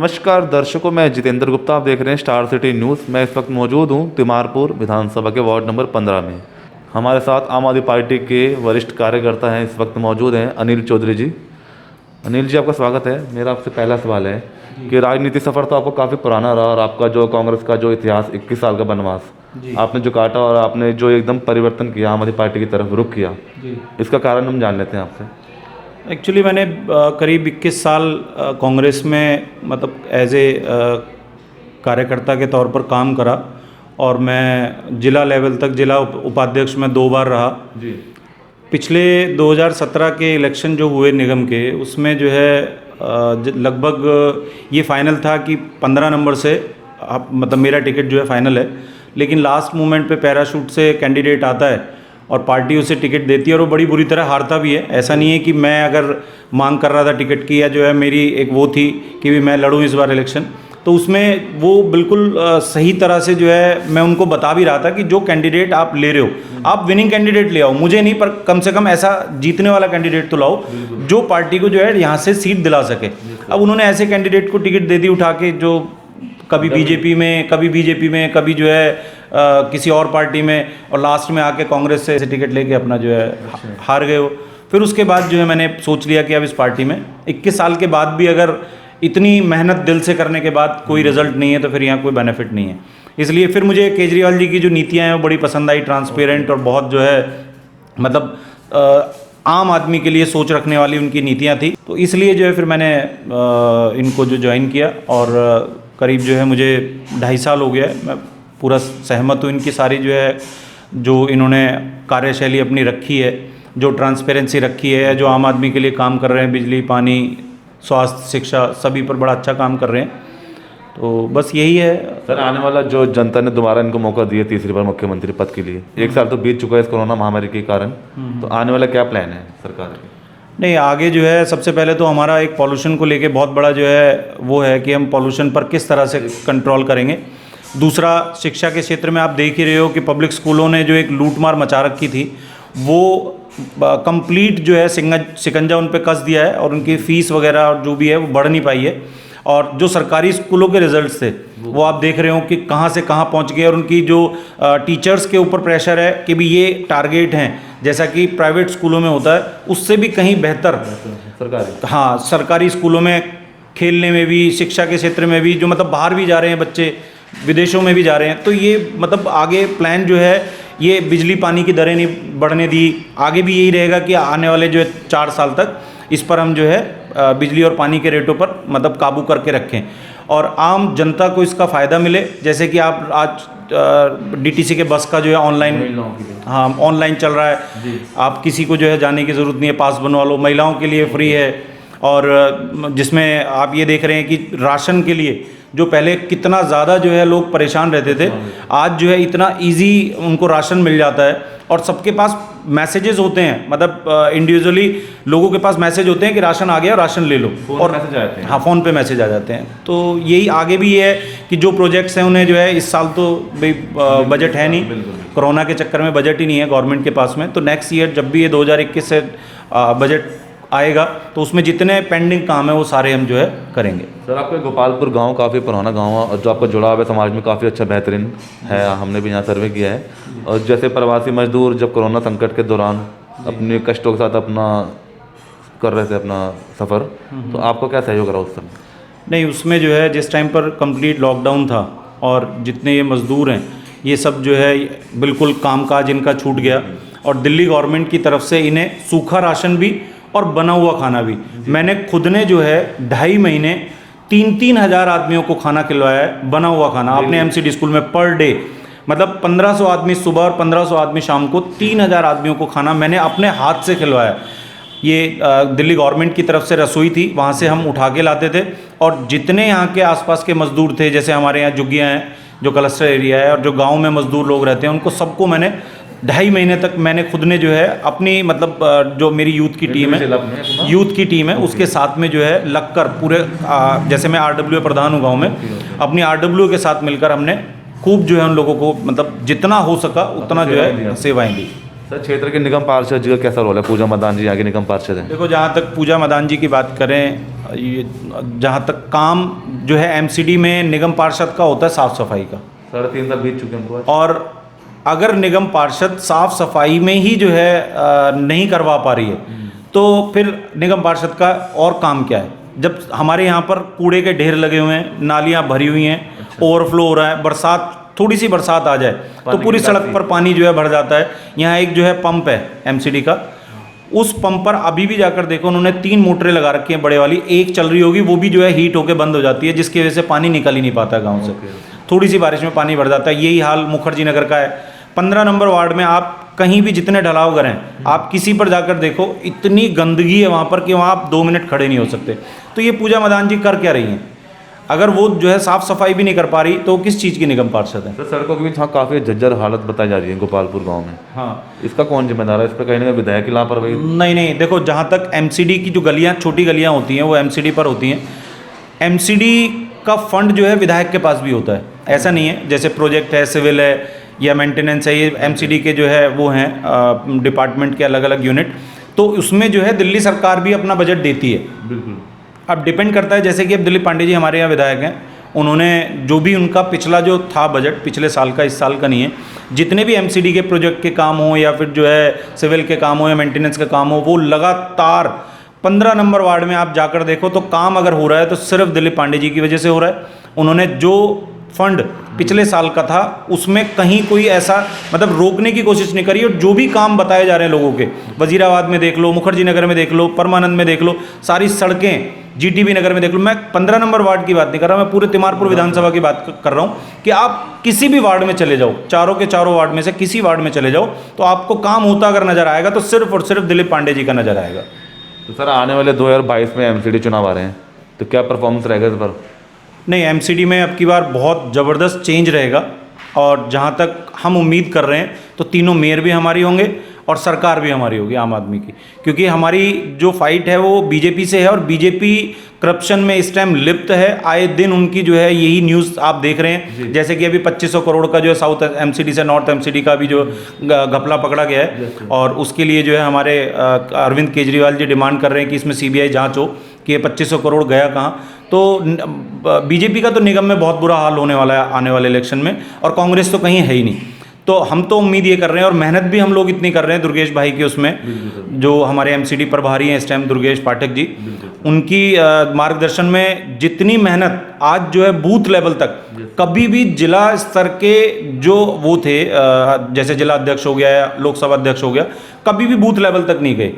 नमस्कार दर्शकों, मैं जितेंद्र गुप्ता। आप देख रहे हैं स्टार सिटी न्यूज़। मैं इस वक्त मौजूद हूं तिमारपुर विधानसभा के वार्ड नंबर 15 में। हमारे साथ आम आदमी पार्टी के वरिष्ठ कार्यकर्ता हैं, इस वक्त मौजूद हैं अनिल चौधरी जी। अनिल जी, आपका स्वागत है। मेरा आपसे पहला सवाल है कि राजनीति सफ़र तो आपको काफ़ी पुराना रहा और आपका जो कांग्रेस का जो इतिहास 21 साल का बनवास आपने जो काटा और आपने जो एकदम परिवर्तन किया, आम आदमी पार्टी की तरफ रुख किया, इसका कारण हम जान लेते हैं आपसे। एक्चुअली मैंने करीब 21 साल कांग्रेस में मतलब एज ए कार्यकर्ता के तौर पर काम करा और मैं जिला लेवल तक जिला उपाध्यक्ष में 2 बार रहा जी। पिछले 2017 के इलेक्शन जो हुए निगम के, उसमें जो है लगभग ये फाइनल था कि 15 नंबर से मतलब मेरा टिकट जो है फाइनल है, लेकिन लास्ट मोमेंट पे पैराशूट से कैंडिडेट आता है और पार्टी उसे टिकट देती है और वो बड़ी बुरी तरह हारता भी है। ऐसा नहीं है कि मैं अगर मांग कर रहा था टिकट की या जो है मेरी एक वो थी कि भी मैं लड़ूं इस बार इलेक्शन, तो उसमें वो बिल्कुल सही तरह से जो है मैं उनको बता भी रहा था कि जो कैंडिडेट आप ले रहे हो आप विनिंग कैंडिडेट ले आओ, मुझे नहीं, पर कम से कम ऐसा जीतने वाला कैंडिडेट तो लाओ जो पार्टी को जो है यहाँ से सीट दिला सके। अब उन्होंने ऐसे कैंडिडेट को टिकट दे दी उठा के जो कभी बीजेपी में, कभी जो है किसी और पार्टी में, और लास्ट में आके कांग्रेस से टिकट लेके अपना जो है हार गए हो। फिर उसके बाद जो है मैंने सोच लिया कि अब इस पार्टी में 21 साल के बाद भी अगर इतनी मेहनत दिल से करने के बाद कोई रिजल्ट नहीं है तो फिर यहाँ कोई बेनिफिट नहीं है। इसलिए फिर मुझे केजरीवाल जी की जो नीतियाँ हैं वो बड़ी पसंद आई, ट्रांसपेरेंट और बहुत जो है मतलब आम आदमी के लिए सोच रखने वाली उनकी नीतियाँ थी। तो इसलिए जो है फिर मैंने इनको जो ज्वाइन किया और करीब जो है मुझे 2.5 साल हो गया है। मैं पूरा सहमत हूँ इनकी सारी जो है जो इन्होंने कार्यशैली अपनी रखी है, जो ट्रांसपेरेंसी रखी है, जो आम आदमी के लिए काम कर रहे हैं, बिजली, पानी, स्वास्थ्य, शिक्षा, सभी पर बड़ा अच्छा काम कर रहे हैं। तो बस यही है सर। आने वाला जो जनता ने दोबारा इनको मौका दिया तीसरी बार मुख्यमंत्री पद के लिए, 1 साल तो बीत चुका है इस कोरोना महामारी के कारण, तो आने वाला क्या प्लान है सरकार के? नहीं, आगे जो है सबसे पहले तो हमारा एक पॉल्यूशन को लेके बहुत बड़ा जो है वो है कि हम पॉल्यूशन पर किस तरह से कंट्रोल करेंगे। दूसरा, शिक्षा के क्षेत्र में आप देख ही रहे हो कि पब्लिक स्कूलों ने जो एक लूटमार मचा रखी थी वो कंप्लीट जो है शिकंजा उन पे कस दिया है और उनकी फ़ीस वगैरह और जो भी है वो बढ़ नहीं पाई है। और जो सरकारी स्कूलों के रिजल्ट्स थे वो आप देख रहे हो कि कहाँ से कहाँ पहुँच गए, और उनकी जो टीचर्स के ऊपर प्रेशर है कि भी ये टारगेट हैं जैसा कि प्राइवेट स्कूलों में होता है, उससे भी कहीं बेहतर सरकारी स्कूलों में खेलने में भी, शिक्षा के क्षेत्र में भी, जो मतलब बाहर भी जा रहे हैं बच्चे, विदेशों में भी जा रहे हैं। तो ये मतलब आगे प्लान जो है, ये बिजली पानी की दरें नहीं बढ़ने दी, आगे भी यही रहेगा कि आने वाले जो है 4 साल तक इस पर हम जो है बिजली और पानी के रेटों पर मतलब काबू करके रखें और आम जनता को इसका फ़ायदा मिले। जैसे कि आप आज डीटीसी के बस का जो है ऑनलाइन चल रहा है, आप किसी को जो है जाने की ज़रूरत नहीं है, पास बनवा लो, महिलाओं के लिए फ्री है। और जिसमें आप ये देख रहे हैं कि राशन के लिए जो पहले कितना ज़्यादा जो है लोग परेशान रहते थे, आज जो है इतना इजी उनको राशन मिल जाता है और सबके पास मैसेजेस होते हैं, मतलब इंडिविजुअली लोगों के पास मैसेज होते हैं कि राशन आ गया, राशन ले लो, और मैसेज आ जाते हैं। हाँ, फ़ोन पे मैसेज आ जाते हैं। तो यही आगे भी ये है कि जो प्रोजेक्ट्स हैं उन्हें जो है इस साल तो भाई बजट है नहीं, कोरोना के चक्कर में बजट ही नहीं है गवर्नमेंट के पास में। तो नेक्स्ट ईयर जब भी ये 2021 से बजट आएगा तो उसमें जितने पेंडिंग काम है वो सारे हम जो है करेंगे। सर, आपका गोपालपुर गांव काफ़ी पुराना गांव है और जो आपका जुड़ाव है समाज में काफ़ी अच्छा, बेहतरीन है। हमने भी यहाँ सर्वे किया है। और जैसे प्रवासी मजदूर जब कोरोना संकट के दौरान अपने कष्टों के साथ अपना कर रहे थे अपना सफ़र, तो आपको क्या सहयोग रहा उस समय? नहीं, उसमें जो है जिस टाइम पर कंप्लीट लॉकडाउन था और जितने ये मज़दूर हैं ये सब जो है बिल्कुल कामकाज इनका छूट गया और दिल्ली गवर्नमेंट की तरफ से इन्हें सूखा राशन भी और बना हुआ खाना भी, मैंने खुद ने जो है 2.5 महीने 3-3 हज़ार आदमियों को खाना खिलवाया है, बना हुआ खाना अपने एमसीडी स्कूल में पर डे। मतलब 1500 आदमी सुबह और 1500 आदमी शाम को, 3000 आदमियों को खाना मैंने अपने हाथ से खिलवाया। ये दिल्ली गवर्नमेंट की तरफ से रसोई थी, वहाँ से हम उठा के लाते थे और जितने यहाँ के आसपास के मज़दूर थे, जैसे हमारे यहाँ जुग्गियाँ हैं जो क्लस्टर एरिया है और जो गाँव में मज़दूर लोग रहते हैं, उनको सबको मैंने 2.5 महीने तक मैंने खुद ने जो है अपनी मतलब जो मेरी यूथ की टीम है उसके साथ में जो है लगकर पूरे जैसे मैं RWA प्रधान हूँ गाँव में, अपनी RWA के साथ मिलकर हमने खूब जो है उन लोगों को मतलब जितना हो सका उतना जो है सेवाएं दी। सर क्षेत्र के निगम पार्षद जी का कैसा रोल है? पूजा मदान जी यहाँ के निगम पार्षद हैं। देखो, जहाँ तक पूजा मदान जी की बात करें, ये जहाँ तक काम जो है एमसीडी में निगम पार्षद का होता है साफ़ सफाई का, 3.5 साल बीत चुके हैं हमको। और अगर निगम पार्षद साफ सफाई में ही जो है नहीं करवा पा रही है तो फिर निगम पार्षद का और काम क्या है? जब हमारे यहाँ पर कूड़े के ढेर लगे हुए हैं, नालियाँ भरी हुई हैं, ओवरफ्लो हो रहा है, बरसात, थोड़ी सी बरसात आ जाए तो पूरी सड़क पर पानी जो है भर जाता है। यहाँ एक जो है पंप है एमसीडी का, उस पंप पर अभी भी जाकर देखो उन्होंने 3 मोटरें लगा रखी हैं बड़े वाली, एक चल रही होगी, वो भी जो है हीट होकर बंद हो जाती है, जिसकी वजह से पानी निकल ही नहीं पाता गाँव से। थोड़ी सी बारिश में पानी भर जाता है। यही हाल मुखर्जी नगर का है। 15 नंबर वार्ड में आप कहीं भी जितने ढलाव करें, आप किसी पर जाकर देखो, इतनी गंदगी है वहाँ पर कि वहाँ आप 2 मिनट खड़े नहीं हो सकते। तो ये पूजा मदान जी कर क्या रही हैं? अगर वो जो है साफ़ सफाई भी नहीं कर पा रही तो किस चीज़ की निगम पार्षद है? सर सड़कों के बीच हाँ काफ़ी जर्जर हालत बताई जा रही है गोपालपुर गाँव में। हाँ, इसका कौन जिम्मेदार है? इस पर कहीं ना कहीं विधायक की लापरवाही। नहीं, देखो, जहाँ तक एमसीडी की जो गलियाँ, छोटी गलियाँ होती हैं, वो एमसीडी पर होती हैं। एमसीडी का फंड जो है विधायक के पास भी होता है, ऐसा नहीं है। जैसे प्रोजेक्ट है, सिविल है या मेंटेनेंस है, ये एमसीडी के जो है वो हैं डिपार्टमेंट के अलग अलग यूनिट, तो उसमें जो है दिल्ली सरकार भी अपना बजट देती है। बिल्कुल। अब डिपेंड करता है, जैसे कि अब दिलीप पांडे जी हमारे यहाँ विधायक हैं, उन्होंने जो भी उनका पिछला जो था बजट, पिछले साल का, इस साल का नहीं है, जितने भी एमसीडी के प्रोजेक्ट के काम हो या फिर जो है सिविल के काम हो या मेंटेनेंस का काम हो, वो लगातार 15 नंबर वार्ड में आप जाकर देखो तो काम अगर हो रहा है तो सिर्फ दिलीप पांडे जी की वजह से हो रहा है। उन्होंने जो फंड पिछले साल का था उसमें कहीं कोई ऐसा मतलब रोकने की कोशिश नहीं करी, और जो भी काम बताए जा रहे हैं लोगों के, वजीराबाद में देख लो, मुखर्जी नगर में देख लो, परमानंद में देख लो, सारी सड़कें, जीटीबी नगर में देख लो। मैं 15 नंबर वार्ड की बात नहीं कर रहा, मैं पूरे तिमारपुर विधानसभा की बात कर रहा हूँ कि आप किसी भी वार्ड में चले जाओ, चारों के चारों वार्ड में से किसी वार्ड में चले जाओ, तो आपको काम होता अगर नजर आएगा तो सिर्फ और सिर्फ दिलीप पांडे जी का नजर आएगा। तो सर आने वाले 2022 में एमसीडी चुनाव आ रहे हैं, तो क्या परफॉर्मेंस रहेगा इस बार? नहीं, एमसीडी में अब की बार बहुत ज़बरदस्त चेंज रहेगा, और जहाँ तक हम उम्मीद कर रहे हैं तो तीनों मेयर भी हमारी होंगे और सरकार भी हमारी होगी, आम आदमी की, क्योंकि हमारी जो फाइट है वो बीजेपी से है, और बीजेपी करप्शन में इस टाइम लिप्त है। आए दिन उनकी जो है यही न्यूज़ आप देख रहे हैं, जैसे कि अभी 2500 करोड़ का जो है साउथ एमसीडी से नॉर्थ एमसीडी का भी जो घपला पकड़ा गया है, और उसके लिए जो है हमारे अरविंद केजरीवाल जी डिमांड कर रहे हैं कि इसमें सीबीआई जांच हो कि ये 2500 करोड़ गया कहाँ। तो बीजेपी का तो निगम में बहुत बुरा हाल होने वाला है आने वाले इलेक्शन में, और कांग्रेस तो कहीं है ही नहीं। तो हम तो उम्मीद ये कर रहे हैं, और मेहनत भी हम लोग इतनी कर रहे हैं दुर्गेश भाई की, उसमें जो हमारे एमसीडी प्रभारी हैं इस टाइम दुर्गेश पाठक जी, उनकी मार्गदर्शन में जितनी मेहनत आज जो है बूथ लेवल तक, कभी भी जिला स्तर के जो वो थे, जैसे जिला अध्यक्ष हो गया या लोकसभा अध्यक्ष हो गया, कभी भी बूथ लेवल तक नहीं गए।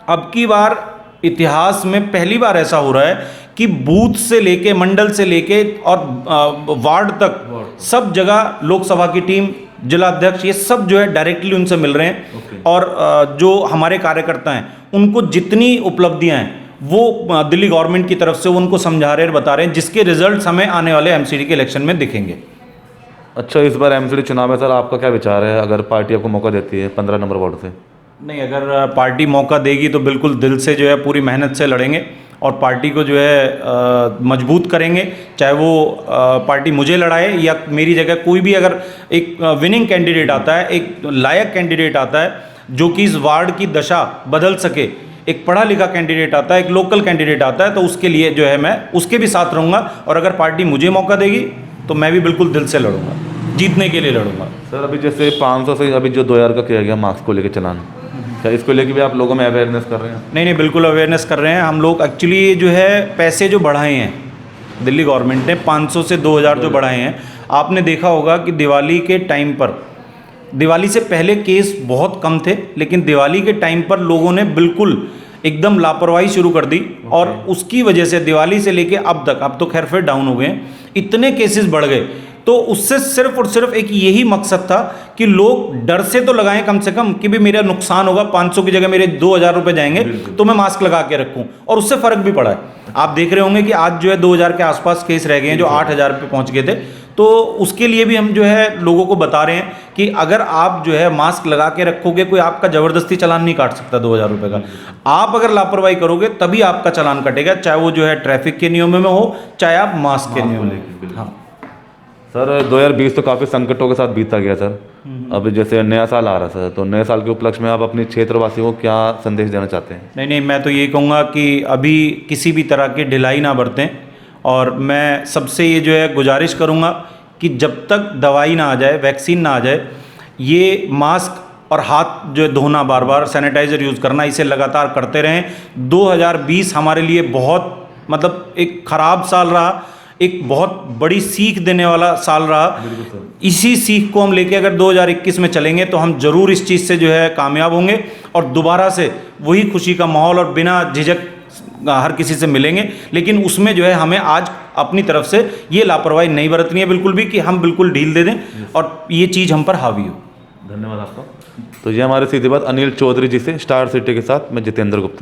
अब की बार इतिहास में पहली बार ऐसा हो रहा है कि बूथ से लेके, मंडल से लेके और वार्ड तक सब जगह लोकसभा की टीम, जिला अध्यक्ष, ये सब जो है डायरेक्टली उनसे मिल रहे हैं। और जो हमारे कार्यकर्ता हैं उनको जितनी उपलब्धियां हैं वो दिल्ली गवर्नमेंट की तरफ से उनको समझा रहे हैं, बता रहे हैं, जिसके रिजल्ट हमें आने वाले एमसीडी के इलेक्शन में दिखेंगे। अच्छा, इस बार एमसीडी चुनाव में सर आपका क्या विचार है, अगर पार्टी आपको मौका देती है 15 नंबर वार्ड से? नहीं, अगर पार्टी मौका देगी तो बिल्कुल दिल से जो है पूरी मेहनत से लड़ेंगे, और पार्टी को जो है मजबूत करेंगे। चाहे वो पार्टी मुझे लड़ाए या मेरी जगह कोई भी अगर एक विनिंग कैंडिडेट आता है, एक लायक कैंडिडेट आता है जो कि इस वार्ड की दशा बदल सके, एक पढ़ा लिखा कैंडिडेट आता है, एक लोकल कैंडिडेट आता है, तो उसके लिए जो है मैं उसके भी साथ रहूँगा। और अगर पार्टी मुझे मौका देगी तो मैं भी बिल्कुल दिल से लड़ूंगा, जीतने के लिए लड़ूंगा। सर अभी जैसे 500 से अभी जो 2000 का किया गया मास्क को लेकर चलान, क्या इसको लेकर भी आप लोगों में अवेयरनेस कर रहे हैं? नहीं, बिल्कुल अवेयरनेस कर रहे हैं हम लोग। एक्चुअली जो है पैसे जो बढ़ाए हैं दिल्ली गवर्नमेंट ने, 500 से 2000 जो बढ़ाए हैं, आपने देखा होगा कि दिवाली के टाइम पर, दिवाली से पहले केस बहुत कम थे, लेकिन दिवाली के टाइम पर लोगों ने बिल्कुल एकदम लापरवाही शुरू कर दी, और उसकी वजह से दिवाली से लेके अब तक, अब तो खैर फिर डाउन हो गए, इतने केसेस बढ़ गए। तो उससे सिर्फ और सिर्फ एक यही मकसद था कि लोग डर से तो लगाएं कम से कम कि भी मेरा नुकसान होगा, 500 की जगह मेरे 2000 रुपये जाएंगे, तो मैं मास्क लगा के रखूं, और उससे फ़र्क भी पड़ा है। आप देख रहे होंगे कि आज जो है 2000 के आसपास केस रह गए हैं जो 8000 पे पहुंच गए थे। तो उसके लिए भी हम जो है लोगों को बता रहे हैं कि अगर आप जो है मास्क लगा के रखोगे, कोई आपका ज़बरदस्ती चालान नहीं काट सकता 2000 रुपये का। आप अगर लापरवाही करोगे तभी आपका चालान कटेगा, चाहे वो जो है ट्रैफिक के नियमों में हो, चाहे आप मास्क के नियमों में। हाँ, सर 2020 तो काफ़ी संकटों के साथ बीता गया सर। अब जैसे नया साल आ रहा है सर, तो नए साल के उपलक्ष्य में आप अपने क्षेत्रवासियों को क्या संदेश देना चाहते हैं? नहीं नहीं, मैं तो ये कहूँगा कि अभी किसी भी तरह की ढिलाई ना बरतें, और मैं सबसे ये जो है गुजारिश करूँगा कि जब तक दवाई ना आ जाए, वैक्सीन ना आ जाए, ये मास्क और हाथ जो है धोना, बार बार सैनिटाइज़र यूज़ करना, इसे लगातार करते रहें। 2020 हमारे लिए बहुत मतलब एक ख़राब साल रहा, एक बहुत बड़ी सीख देने वाला साल रहा। इसी सीख को हम लेके अगर 2021 में चलेंगे तो हम ज़रूर इस चीज़ से जो है कामयाब होंगे और दोबारा से वही खुशी का माहौल और बिना झिझक हर किसी से मिलेंगे। लेकिन उसमें जो है हमें आज अपनी तरफ से ये लापरवाही नहीं बरतनी है बिल्कुल भी, कि हम बिल्कुल ढील दे दें और ये चीज़ हम पर हावी हो। धन्यवाद आपका। तो ये हमारे सीधी बात अनिल चौधरी जी से, स्टार सिटी के साथ मैं जितेंद्र गुप्ता।